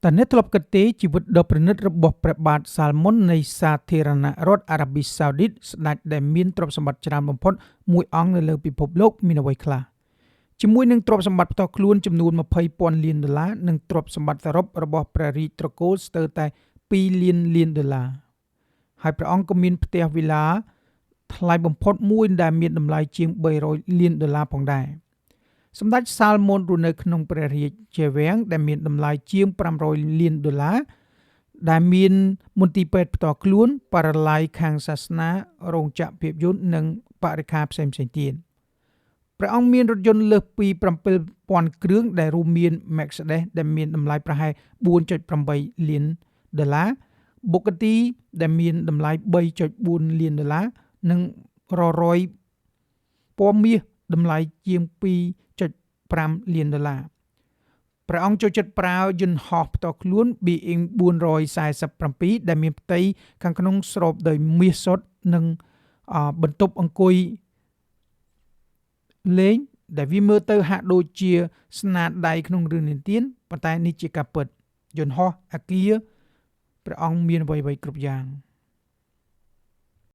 តើអ្នកធ្លាប់គិតទេជីវិតដ៏ប្រណិតរបស់ព្រះបាទសាល់មុននៃសាធារណរដ្ឋអារ៉ាប៊ីសាអូឌីតស្ដេចដែលមានទ្រព្យសម្បត្តិច្រើនបំផុតមួយអង្គនៅលើពិភពលោកមានអ្វីខ្លះជាមួយនឹងទ្រព្យសម្បត្តិផ្ទាល់ខ្លួនចំនួន$20,000 លាននិងទ្រព្យសម្បត្តិសរុបរបស់ព្រះរាជត្រកូលស្ទើរតែ$2 លានហើយព្រះអង្គក៏មានផ្ទះវីឡាថ្លៃបំផុតមួយដែលមានតម្លៃជាង$300 លានផងដែរសម្ដេចសាល់មុនរស់នៅក្នុងព្រះរាជាវាំងដែលមានតម្លៃជាង$500 លានដែលមានមន្ទីរពេទ្យផ្ទាល់ខ្លួនបរិយាល័យខាងសាសនារោងចក្រភាពយន្តនិងបរិក្ខារផ្សេងៗទៀតព្រះអង្គមានរថយន្តលើសពី$7,000 គ្រឿងដែលរួមមាន Mercedes ដែលមានតម្លៃប្រហែល$4.8 លានBugatti ដែលមានតម្លៃ$3.4 លាននិង Rolls-Royce ពណ៌មាសតម្លៃជាង$2.5 លានព្រះអង្គចូលចិត្តប្រើយន្តហោះផ្ទាល់ខ្លួន Boeing 447ដែលមានផ្ទៃខាងក្នុងស្រូបដោយមាសសុទ្ធនិងបន្ទប់អង្គុយលេងដែលវាមើលទៅហាក់ដូចជាស្នាដៃក្នុងរឿងនិទានប៉ុន្តែនេះជាការពិតយន្តហោះអាគារព្រះអង្គមានអ្វីៗគ្រប់យ៉ាង